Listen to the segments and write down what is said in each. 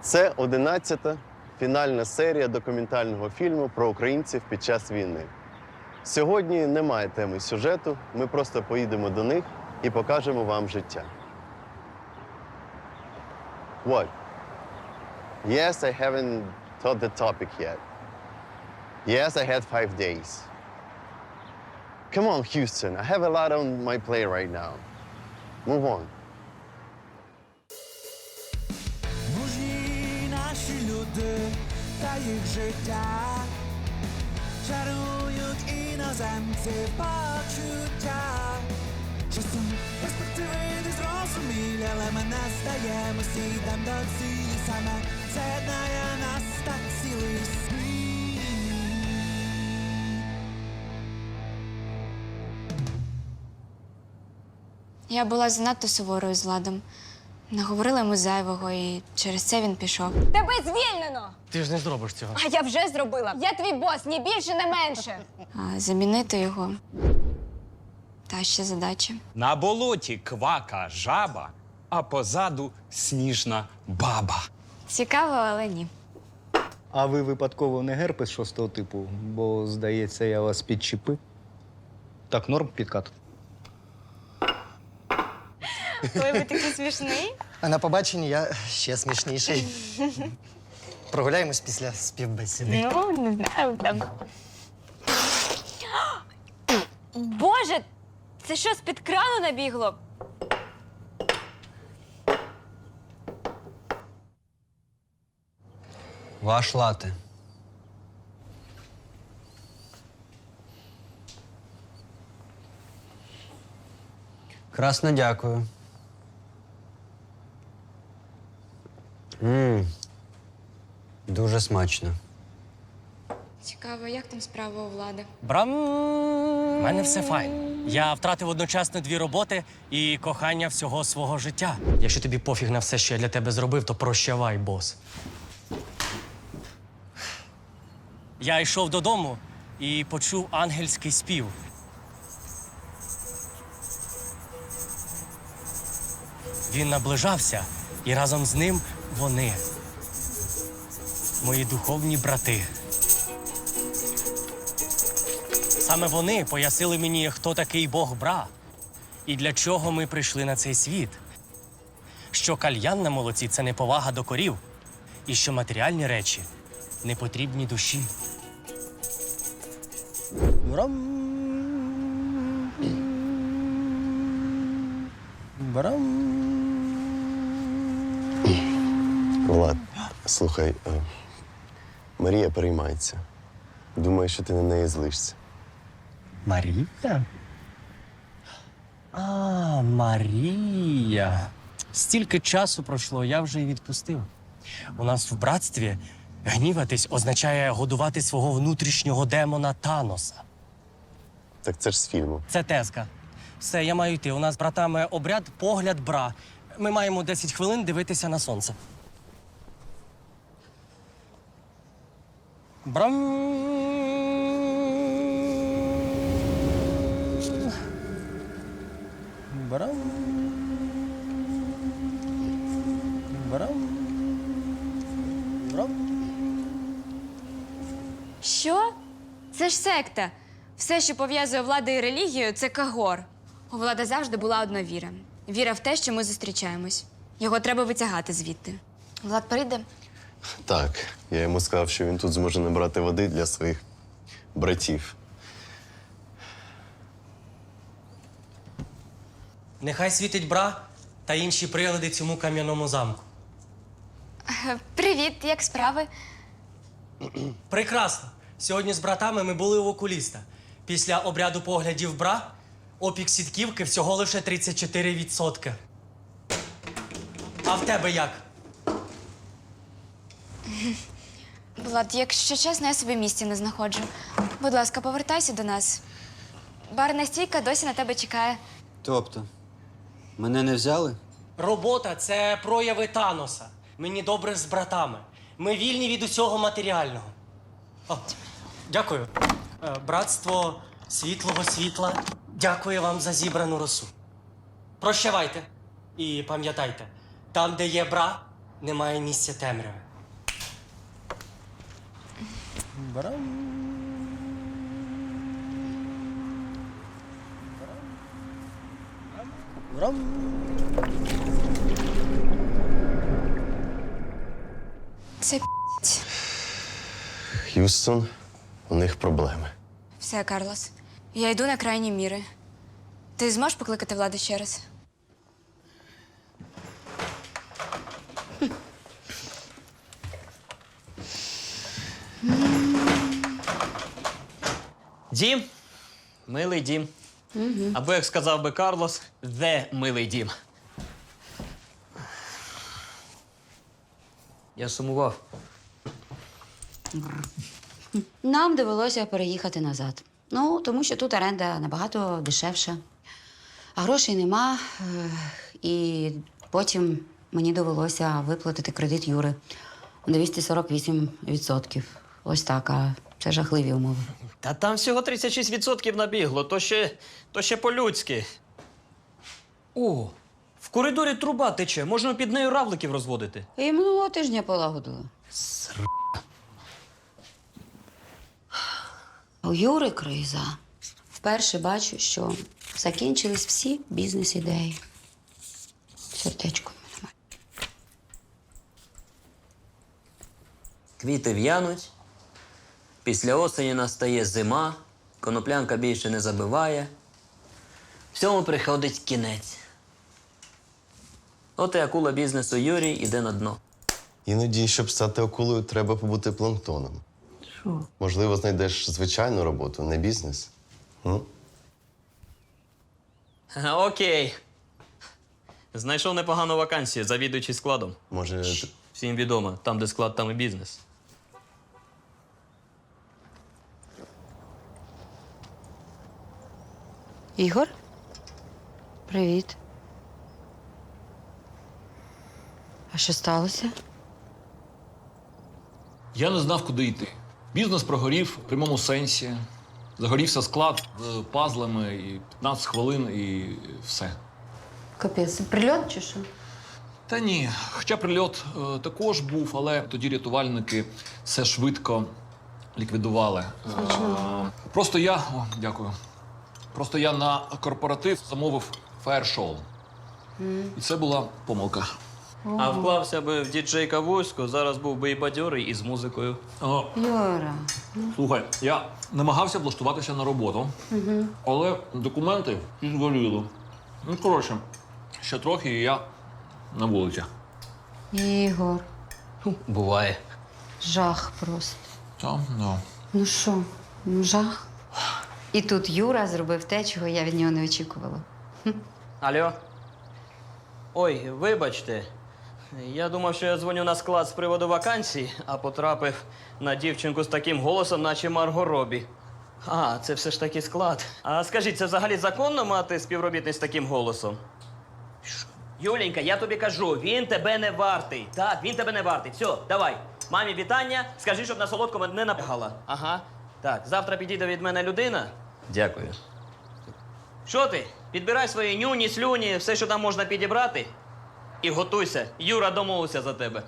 Це 11-та фінальна серія документального фільму про українців під час війни. Сьогодні немає теми сюжету, ми просто поїдемо до них і покажемо вам життя. What? Yes, I haven't taught the topic yet. Yes, I had 5 days. Come on, Houston, I have a lot on my plate right now. Move on. Мужні наші люди та їх життя чарують іноземці почуття. Часом перспективи не зрозумілі, але ми не здаємось, ідем до цілі. Саме це єднає нас так цілий світ. Я була занадто суворою з Владом. Наговорила йому зайвого, і через це він пішов. Тебе звільнено! Ти ж не зробиш цього. А я вже зробила. Я твій бос, ні більше, ні менше. А замінити його – та ще задача. На болоті квака жаба, а позаду сніжна баба. Цікаво, але ні. А ви випадково не герпес 6-го типу, бо, здається, я вас підчепив. Так, норм підкат. Ой, ви такий смішний. А на побаченні я ще смішніший. Прогуляємось після співбесіди. Ну, не знаю, там. Боже, це що, з-під крану набігло? Ваш лате. Красно дякую. Дуже смачно. Цікаво, як там справа у Влада? Брам! У мене все файн. Я втратив одночасно 2 роботи і кохання всього свого життя. Якщо тобі пофіг на все, що я для тебе зробив, то прощавай, бос. Я йшов додому і почув ангельський спів. Він наближався, і разом з ним вони. Мої духовні брати. Саме вони пояснили мені, хто такий Бог Бра і для чого ми прийшли на цей світ. Що кальян на молоці – це неповага до корів, і що матеріальні речі не потрібні душі. Брам. Брам. Влад, слухай, Марія переймається. Думаю, що ти на неї злишся. Марія? А, Марія. Стільки часу пройшло, я вже й відпустив. У нас в братстві гніватись означає годувати свого внутрішнього демона Таноса. Так це ж з фільму. Це тезка. Все, я маю йти. У нас з братами обряд «Погляд бра». Ми маємо 10 хвилин дивитися на сонце. Брам! Брам! Брам! Брам! Що? Це ж секта. Все, що пов'язує владу і релігію, це кагор. У Влада завжди була одна віра. Віра в те, що ми зустрічаємось. Його треба витягати звідти. Влад прийде? Так, я йому сказав, що він тут зможе набрати води для своїх братів. Нехай світить бра та інші прилади цьому кам'яному замку. Привіт, як справи? Прекрасно. Сьогодні з братами ми були у окуліста. Після обряду поглядів бра опік сітківки всього лише 34%. А в тебе як? Влад, якщо чесно, я собі місця не знаходжу. Будь ласка, повертайся до нас. Барна стійка досі на тебе чекає. Тобто, мене не взяли? Робота – це прояви Таноса. Мені добре з братами. Ми вільні від усього матеріального. О, дякую. Братство світлого світла дякує вам за зібрану росу. Прощавайте і пам'ятайте, там, де є бра, немає місця темряви. Це Х'юстон, у них проблеми. все, Карлос. Я йду на крайні міри. Ти зможеш покликати владу ще раз? Дім, милий дім. Або, як сказав би Карлос, «the милий дім». Я сумував. Нам довелося переїхати назад. Ну, тому що тут оренда набагато дешевша. А грошей нема. І потім мені довелося виплатити кредит Юри на 248%. Ось так, а це жахливі умови. Та там всього 36% набігло, то ще по-людськи. О, в коридорі труба тече, можна під нею равликів розводити. І минулого тижня полагодила. У Юри криза. Вперше бачу, що закінчились всі бізнес-ідеї. Сердечко в мене має. Квіти в'януть, після осені настає зима, коноплянка більше не забиває. Всьому приходить кінець. От і акула бізнесу Юрій іде на дно. Іноді, щоб стати акулою, треба побути планктоном. Можливо, знайдеш звичайну роботу, не бізнес. Окей. Знайшов непогану вакансію, завідуючий складом. Може, Всім відомо, там, де склад, там і бізнес. Ігор? Привіт. А що сталося? Я не знав, куди йти. Бізнес прогорів в прямому сенсі. Загорівся склад з пазлами, і 15 хвилин, і все. Капець, прильот чи що? Та ні, хоча прильот також був, але тоді рятувальники все швидко ліквідували. Просто я. О, дякую. Просто я на корпоратив замовив фаєр-шоу. І це була помилка. А вклався би в діджейка вузько, зараз був би і бадьорий, і з музикою. Юра. Слухай, я намагався влаштуватися на роботу, але документи згоріли. Ну, коротше, ще трохи, і я на вулиці. Ігор. Буває. Жах просто. Та, ну. Ну що, ну жах. І тут Юра зробив те, чого я від нього не очікувала. Алло? Ой, вибачте. Я думав, що я дзвоню на склад з приводу вакансій, а потрапив на дівчинку з таким голосом, наче Марго Робі. А, це все ж таки склад. А скажіть, це взагалі законно мати співробітниць з таким голосом? Юленька, я тобі кажу, він тебе не вартий. Так, він тебе не вартий. Все, давай. Мамі вітання, скажи, щоб на солодкому не напрягала. Ага. Так, завтра підійде від мене людина. Дякую. Що ти? Підбирай свої нюні, слюні, все, що там можна підібрати. І готуйся. Юра домовився за тебе.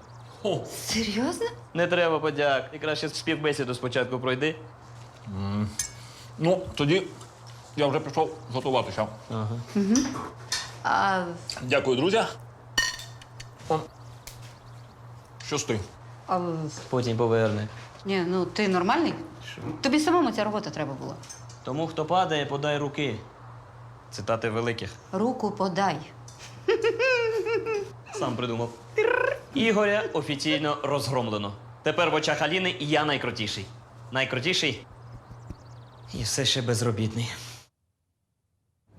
Серйозно? Не треба подяк. Ти краще співбесіду спочатку пройди. Ну, тоді я вже пішов готуватися. А, Дякую, друзі. Що ти? Потім поверне. ні, ну ти нормальний? Тобі самому ця робота треба була. Тому, хто падає, подай руки. Цитати великих. Руку подай. Сам придумав. Ігоря офіційно розгромлено. Тепер в очах Аліни я найкрутіший. Найкрутіший і все ще безробітний.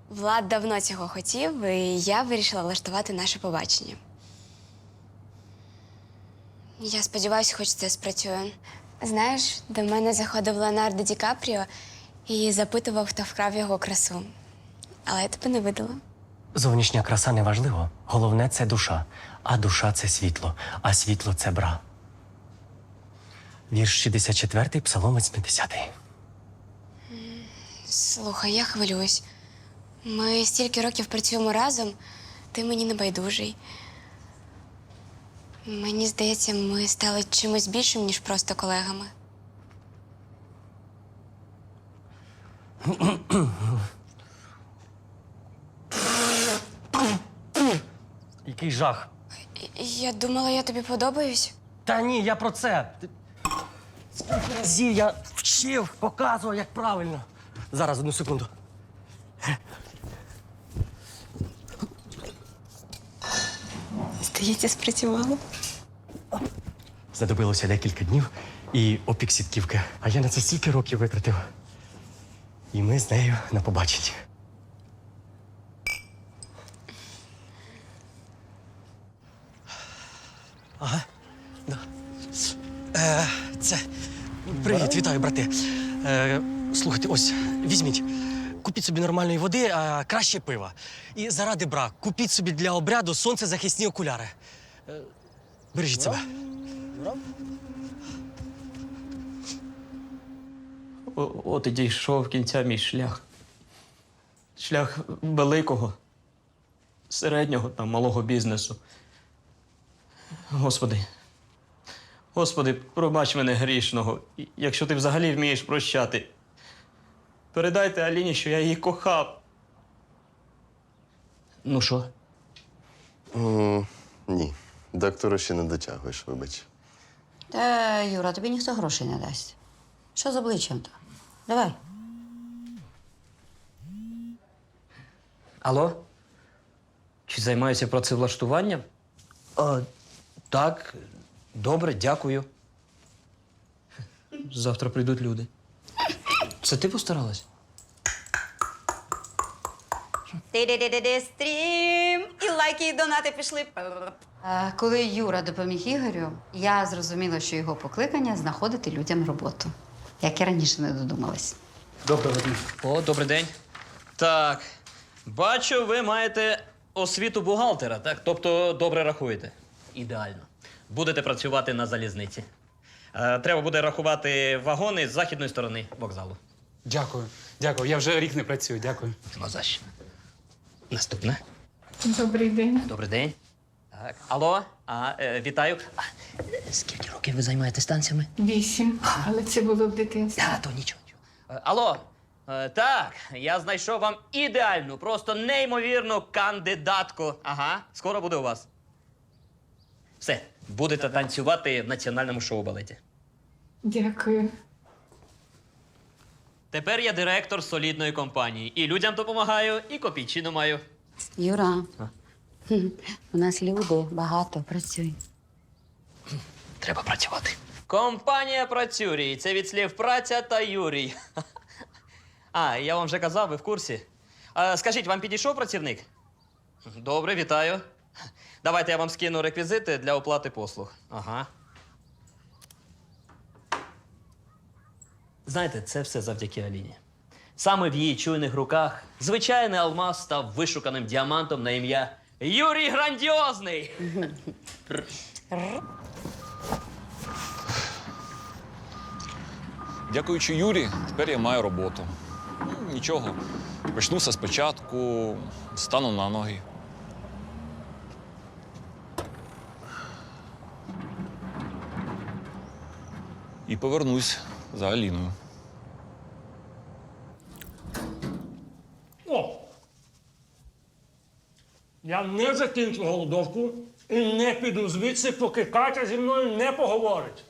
Влад давно цього хотів, і я вирішила влаштувати наше побачення. Я сподіваюся, хоч це спрацює. Знаєш, до мене заходив Леонардо Ді Капріо і запитував, хто вкрав його красу. Але я тебе не видала. Зовнішня краса не важливо. Головне це душа. А душа це світло, а світло це бра. Вірш 64, Псалом 80. Слухай, я хвилююсь. Ми стільки років працюємо разом, ти мені не байдужий. Мені здається, ми стали чимось більшим, ніж просто колегами. Який жах. Я думала, я тобі подобаюсь. Та ні, я про це. Скільки разів я вчив, показував, як правильно. Зараз, одну секунду. Здається, спрацювало. Знадобилося декілька днів і опік сітківки. А я на це стільки років витратив. І ми з нею на побаченні. Ага. Да. Це. Привіт, вітаю, брати. Слухайте, ось, візьміть. Купіть собі нормальної води, а краще пива. І заради бра, купіть собі для обряду сонцезахисні окуляри. Бережіть себе. От і дійшов кінця мій шлях. Шлях великого, середнього та малого бізнесу. Господи, Господи, пробач мене грішного, якщо ти взагалі вмієш прощати. Передайте Аліні, що я її кохав. Ну що? Ні. Доктору ще не дотягуєш, вибач. Та, Юра, тобі ніхто грошей не дасть. Що з обличчям-то? Давай. Алло? Чи займаюся працевлаштуванням? Так, добре, дякую. Завтра прийдуть люди. Це ти постаралась? Стрім! І лайки, і донати пішли. Коли Юра допоміг Ігорю, я зрозуміла, що його покликання знаходити людям роботу. Як я раніше не додумалась. Доброго дня. О, добрий день. Так, бачу, ви маєте освіту бухгалтера, так? Тобто добре рахуєте. Ідеально. Будете працювати на залізниці. Треба буде рахувати вагони з західної сторони вокзалу. Дякую. Дякую. Я вже рік не працюю. Дякую. Ну, за що? Наступне. Добрий день. Добрий день. Так. Алло, вітаю. Скільки років ви займаєтесь танцями? 8, але це було в дитинстві. То нічого. Алло, так, я знайшов вам ідеальну, просто неймовірну кандидатку. Ага, скоро буде у вас. Все, будете танцювати в національному шоу-балеті. Дякую. Тепер я директор солідної компанії. І людям допомагаю, і копійчину маю. Юра, у нас люди багато, працюй. Треба працювати. Компанія Працюрій. Це від слів праця та Юрій. Я вам вже казав, ви в курсі. Скажіть, вам підійшов працівник? Добре, вітаю. Давайте я вам скину реквізити для оплати послуг. Ага. Знаєте, це все завдяки Аліні. Саме в її чуйних руках звичайний алмаз став вишуканим діамантом на ім'я Юрій Грандіозний. Дякуючи Юрі, тепер я маю роботу. Нічого. Почну все спочатку, стану на ноги. І повернусь за Аліною. Я не закінчу голодовку і не піду звідси, поки Катя зі мною не поговорить.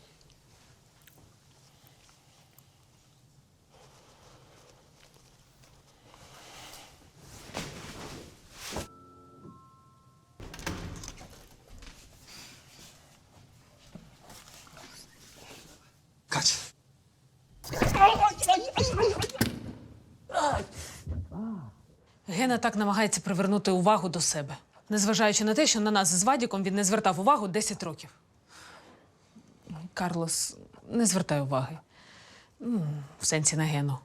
Катя. Гена так намагається привернути увагу до себе, незважаючи на те, що на нас з Вадіком він не звертав увагу 10 років. Карлос не звертає уваги. В сенсі на Гену.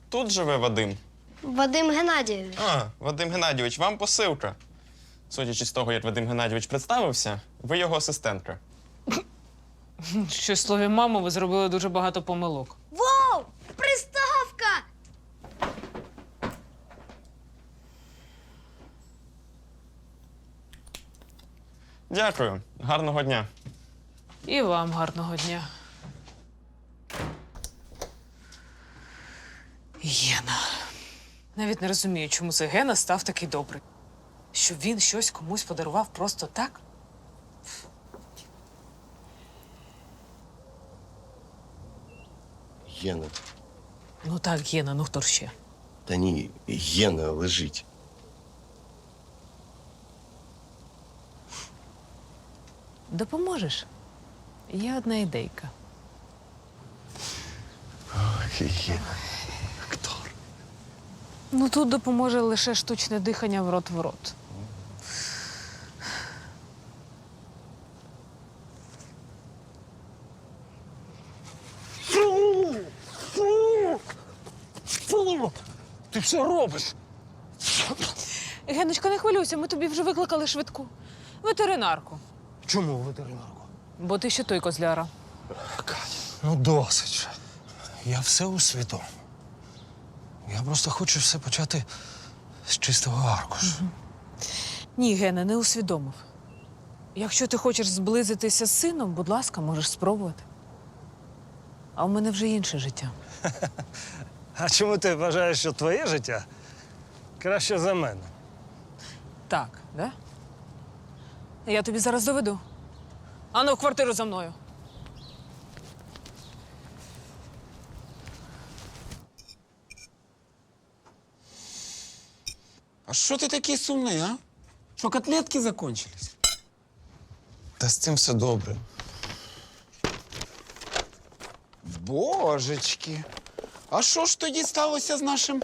Тут живе Вадим. Вадим Геннадійович. Вадим Геннадійович, вам посилка. Судячи з того, як Вадим Геннадійович представився, ви його асистентка. Що в слові «мамо» ви зробили дуже багато помилок. Вау! Приставка! – Дякую. Гарного дня. І вам гарного дня. Гена. Навіть не розумію, чому цей Гена став такий добрий. Щоб він щось комусь подарував просто так? Гена. Ну так, Гена, ну хто ж ще? Та ні, Гена лежить. Допоможеш? Є одна ідейка. Гена. Ну тут допоможе лише штучне дихання в рот в рот. Ти що робиш? Геночка, не хвилюйся, ми тобі вже викликали швидку. Ветеринарку. Чому ветеринарку? Бо ти ще той козляра. Катя, ну досить же. Я все усвідомив. Я просто хочу все почати з чистого аркушу. Ні, Гена, не усвідомив. Якщо ти хочеш зблизитися з сином, будь ласка, можеш спробувати. А у мене вже інше життя. А чому ти вважаєш, що твоє життя краще за мене? Так, да? Я тобі зараз доведу. Ану, в квартиру за мною. А що ти такий сумний, а? Що, котлетки закончились? Та з цим все добре. Божечки. А що ж тоді сталося з нашим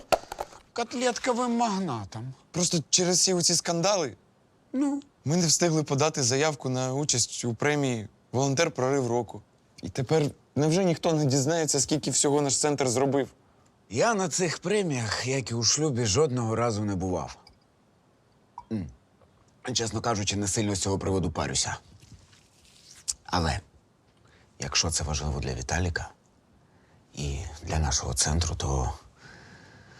котлетковим магнатом? Просто через всі оці скандали ми не встигли подати заявку на участь у премії «Волонтер прорив року». І тепер невже ніхто не дізнається, скільки всього наш центр зробив? Я на цих преміях, як і у шлюбі, жодного разу не бував. Чесно кажучи, не сильно з цього приводу парюся. Але якщо це важливо для Віталіка і для нашого центру, то...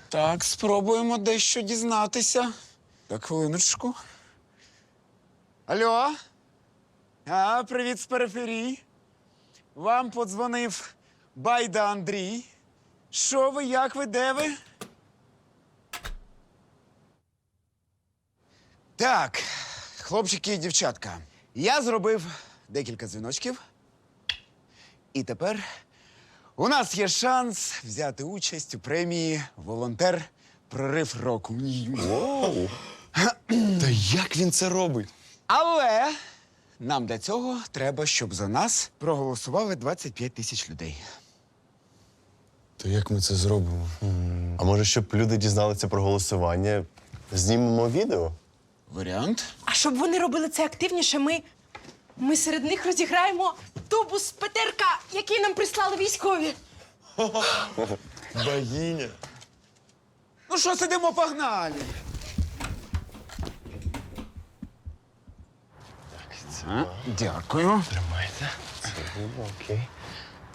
Так, спробуємо дещо дізнатися. Так, хвилиночку. Алло? Привіт з периферії. Вам подзвонив Байда Андрій. Що ви, як ви, де ви? Так, хлопчики і дівчатка, я зробив декілька дзвіночків. І тепер у нас є шанс взяти участь у премії «Волонтер прорив року». Воу! Та як він це робить? Але нам для цього треба, щоб за нас проголосували 25 тисяч людей. То як ми це зробимо? А може, щоб люди дізналися про голосування, знімемо відео? Варіант? А щоб вони робили це активніше, ми серед них розіграємо тубус Петерка, який нам прислали військові. Богиня. Ну що, сидимо, погнали. Дякую. Тримайте. Окей.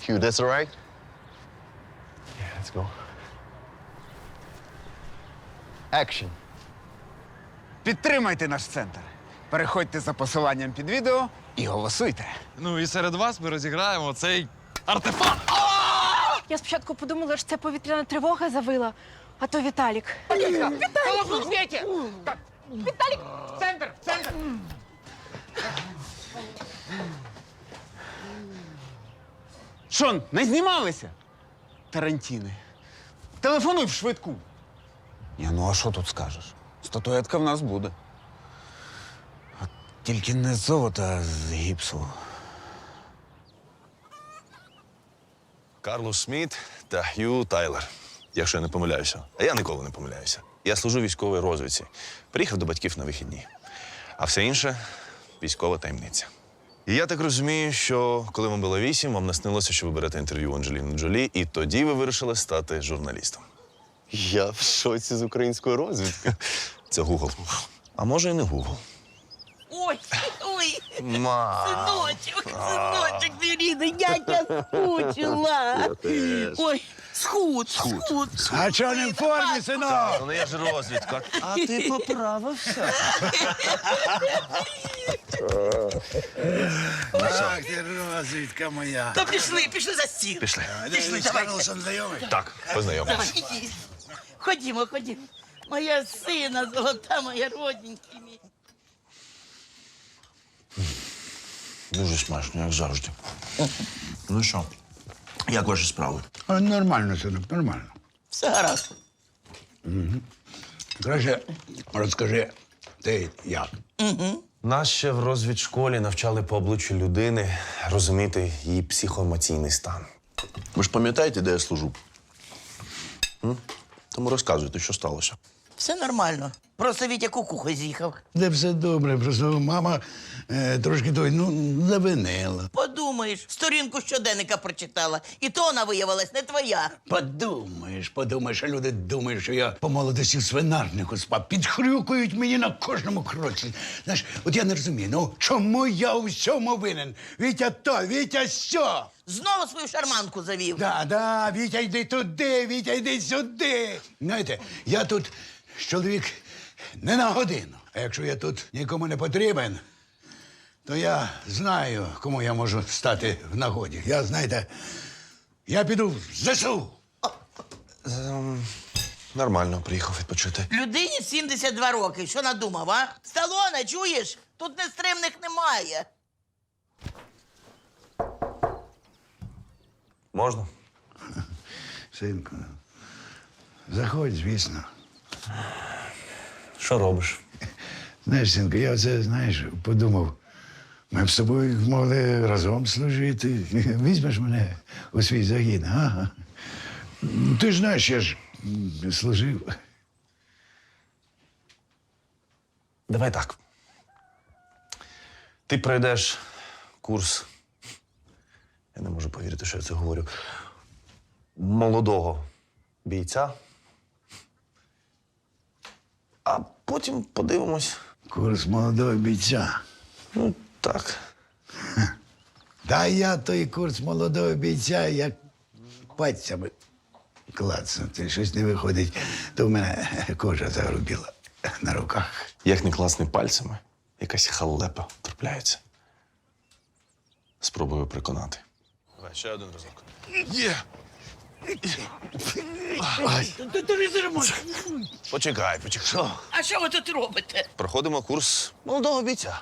Hugh, that's all right? Yeah, let's go. Action. Підтримайте наш центр. Переходьте за посиланням під відео і голосуйте. Ну і серед вас ми розіграємо цей артефакт. Я спочатку подумала, що це повітряна тривога завила, а то Віталік. Віталік! Віталік! Центр! Центр! Що, не знімалися? Тарантіни. Телефонуй в швидку. Ну а що тут скажеш? Статуетка в нас буде. От тільки не з золота, а з гіпсу. Карлос Сміт та Хью Тайлер, якщо я не помиляюся. А я ніколи не помиляюся. Я служу в військовій розвідці. Приїхав до батьків на вихідні. А все інше – військова таємниця. І я так розумію, що коли вам було 8, вам наснилося, що ви берете інтерв'ю у Анджеліни Джолі, і тоді ви вирішили стати журналістом. Я в шоці з української розвідки. Це Гугл. А може і не Гугл. Ой, ой, Мам. синочок, ти рідний, я тебе скучила. Ой, схуд. А чого не в формі, синок? Ну я ж розвідка. А ти поправився. Ах, ти розвідка моя. То пішли за стіл. Пішли. Пішли, З давай. Карлосом знайомий? Так, познайомились. Давай, іди. Ходімо. Моя сина золота, моя родненький мій. Дуже смачно, як завжди. Ну що, як ваші справи? Нормально, синок, нормально. Все гаразд. Краще розкажи, ти як? Нас ще в розвідшколі навчали по обличчю людини розуміти її психоемоційний стан. Ви ж пам'ятаєте, де я служу? Тому розказуйте, що сталося. Все нормально. Просто Вітя кукухою з'їхав. Де все добре, просто мама трошки завинила. Подумаєш, сторінку щоденника прочитала. І то вона виявилась не твоя. Подумаєш, а люди думають, що я по молодості в свинарнику спав. Підхрюкують мені на кожному кроці. Знаєш, от я не розумію, ну чому я у всьому винен? Вітя то, Вітя сьо. Знову свою шарманку завів. Да, Вітя, йди туди, Вітя, йди сюди. Знаєте, я тут чоловік не на годину. А якщо я тут нікому не потрібен, то я знаю, кому я можу стати в нагоді. Я піду в ЗСУ. Нормально, приїхав відпочити. Людині 72 роки. Що надумав, а? Сталоне, чуєш? Тут нестримних немає. Можна? Синку, заходь, звісно. Що робиш? Знаєш, синку, я подумав, ми б з тобою могли разом служити. Візьмеш мене у свій загін, ага. Ти ж знаєш, я ж служив. Давай так. Ти пройдеш курс. Я не можу повірити, що я це говорю. Молодого бійця. А потім подивимось. Курс молодого бійця. Ну, так. Та я той курс молодого бійця, як пальцями клацнути. Щось не виходить, то в мене кожа загрубіла на руках. Як не класний пальцями, якась халепа трапляється. Спробую переконати. Давай, ще один разок. Є! Почекай. А що ви тут робите? Проходимо курс молодого бійця.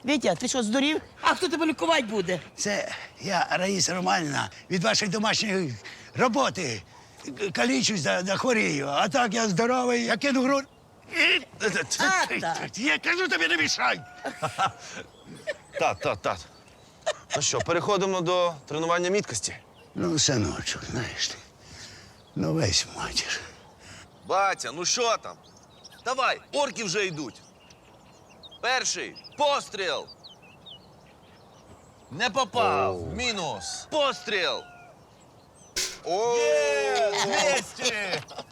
Вітя, ти що, здурів? А хто тебе лікувати буде? Це я, Раїса Романівна, від вашої домашньої роботи калічусь да хворію. А так я здоровий, я кину грудь. Я кажу тобі, не мішай. Тат. Ну що, переходимо до тренування міткості? Ну, синочок, знаєш ти, весь матір. Батя, ну що там? Давай, орки вже йдуть. Перший постріл. Не попав. Мінус. Постріл. О, 200!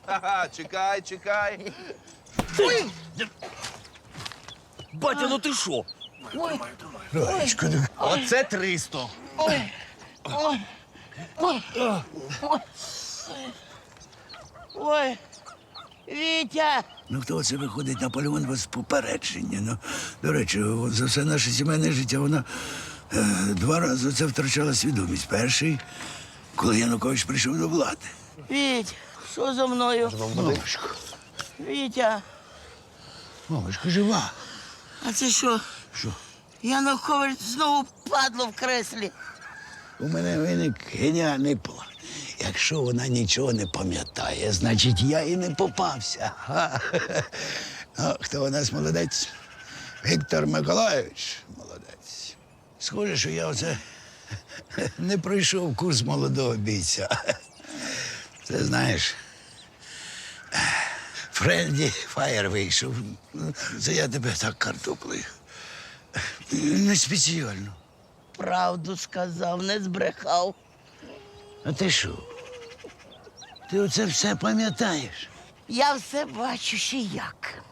Ха-ха, чекай. Ой! Батя, ну ти що? Раєчко, Оце 300. Ой, Вітя! Ну, хто це виходить Наполеон без попередження? Ну, до речі, за все наше сімейне життя вона 2 рази це втрачала свідомість. Перший, коли Янукович прийшов до влади. Віть, що за мною? Мамочко. Вітя, Мамочко, жива. а це що? Що? Янукович знову падло в креслі. У мене виник геніальний план. Якщо вона нічого не пам'ятає, значить я і не попався. Ну, хто у нас молодець? Віктор Миколайович молодець. Схоже, що я оце не пройшов курс молодого бійця. Це знаєш, Френді Фаєр вийшов. Це я тебе так картоплею. Не спеціально. Правду сказав, не збрехав. А ти що? Ти оце все пам'ятаєш? Я все бачу ще як.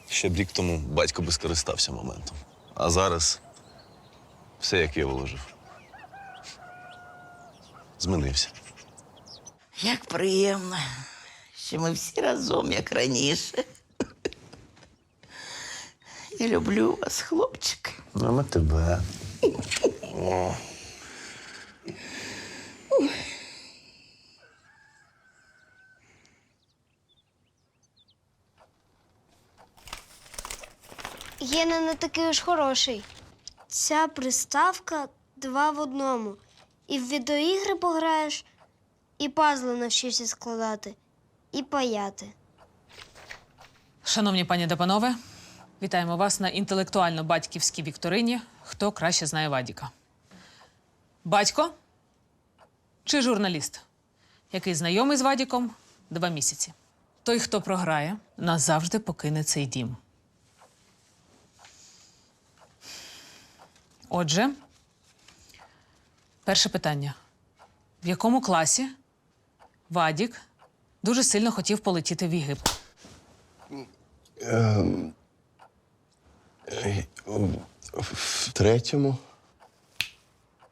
Ще б рік тому батько би скористався моментом. А зараз все, як я виложив. змінився. Як приємно, що ми всі разом, як раніше. Я люблю вас, хлопчики. А ми тебе. Гена не такий уж хороший. Ця приставка 2 в 1. І в відеоігри пограєш, і пазли навчишся складати, і паяти. Шановні пані та панове, вітаємо вас на інтелектуально-батьківській вікторині «Хто краще знає Вадіка». Батько чи журналіст, який знайомий з Вадіком 2 місяці. Той, хто програє, назавжди покине цей дім. Отже, перше питання. В якому класі Вадік дуже сильно хотів полетіти в Єгипет? В 3.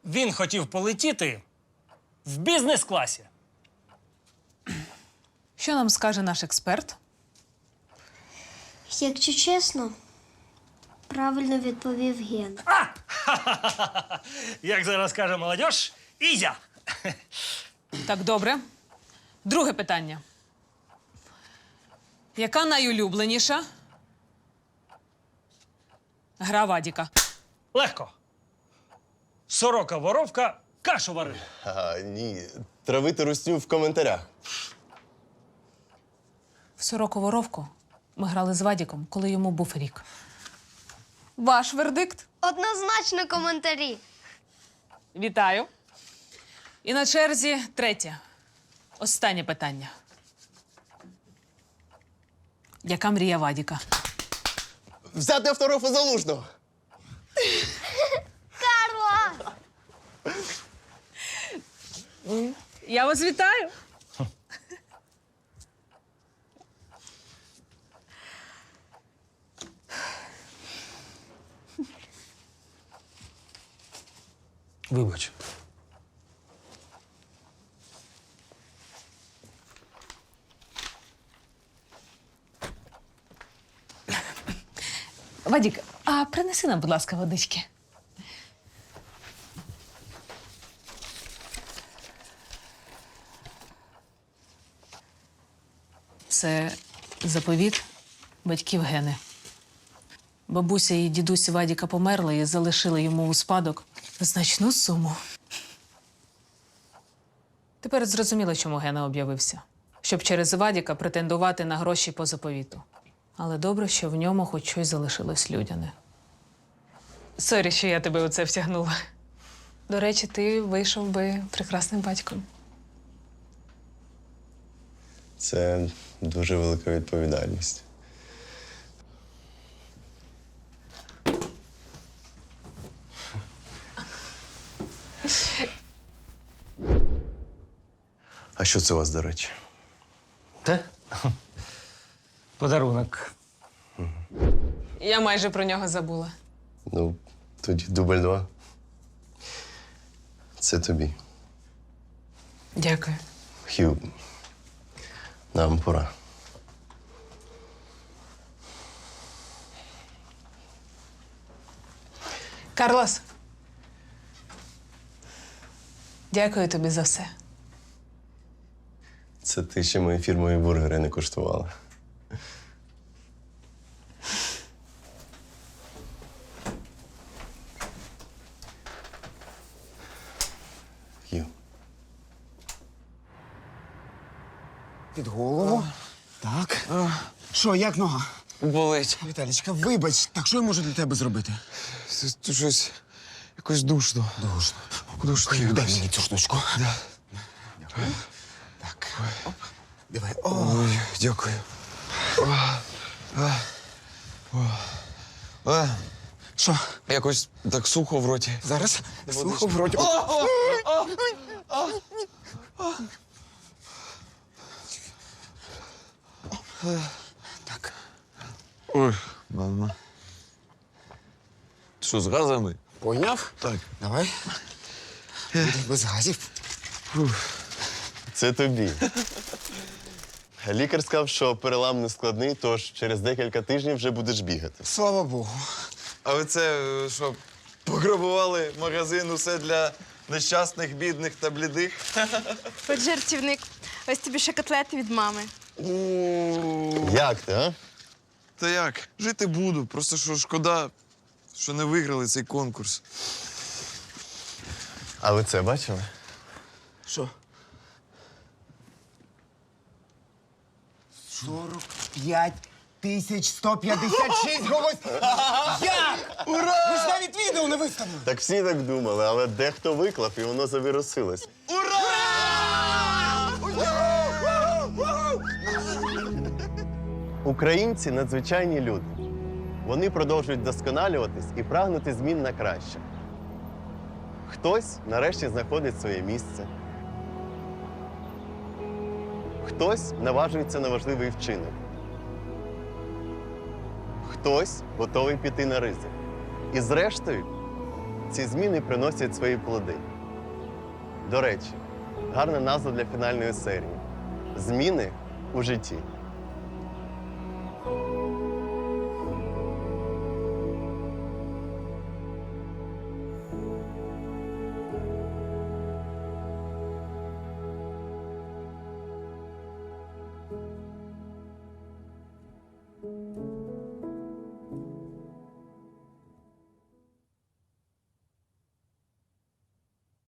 Він хотів полетіти в бізнес-класі. Що нам скаже наш експерт? Якщо чесно, правильно відповів Ген. Як зараз каже молодь, Ізя. Так, добре. Друге питання. Яка найулюбленіша гра Вадіка? Легко. Сорока-воровка кашу варила. Ні, травити русню в коментарях. В сороку-воровку ми грали з Вадіком, коли йому був рік. Ваш вердикт? Однозначно коментарі. Вітаю. І на черзі третє. Останнє питання. Яка мрія Вадіка? Взяти автограф у Залужного. Карла! Я вас вітаю. Вибач. Вадік, а принеси нам, будь ласка, водички. Це заповіт батьків Гени. Бабуся і дідусь Вадіка померли і залишили йому у спадок значну суму. Тепер зрозуміло, чому Гена об'явився. Щоб через Вадіка претендувати на гроші по заповіту. Але добре, що в ньому хоч щось залишилось людяне. Сорі, що я тебе у це втягнула. До речі, ти вийшов би прекрасним батьком. Це дуже велика відповідальність. А що це у вас, до речі? Те? Подарунок. Я майже про нього забула. Ну, тоді дубль 2. Це тобі. Дякую. Хью, нам пора. Карлос. Дякую тобі за все. Це ти ще мої фірмові бургери не куштувала. Хью. Під голову. Так. Що, як нога? Болить. Віталічка, вибач. Так що я можу для тебе зробити? Тут щось якось душно. Душно. Душно. Дай мені цю штучку. Да. Дякую. Так. Оп. Давай. Ой, дякую. Що? Якось так сухо в роті. Зараз? Сухо в роті. Так. Ой, ладно. Що, з газами? Поняв? Так. Давай. Буде без газів. Це тобі. Лікар сказав, що перелам не складний, тож через декілька тижнів вже будеш бігати. Слава Богу. А ви це що, пограбували магазин усе для нещасних, бідних та блідих? От жартівник. Ось тобі ще котлети від мами. Як ти, а? Та як? Жити буду. Просто що шкода, що не виграли цей конкурс. А ви це бачили? Що? 45 156 голосів! Як? Ура! Ви ж навіть відео не виставили! Так всі так думали, але дехто виклав і воно завірусилось. Українці надзвичайні люди. Вони продовжують вдосконалюватись і прагнути змін на краще. Хтось нарешті знаходить своє місце. Хтось наважується на важливий вчинок. Хтось готовий піти на ризик. І зрештою, ці зміни приносять свої плоди. До речі, гарна назва для фінальної серії. Зміни у житті.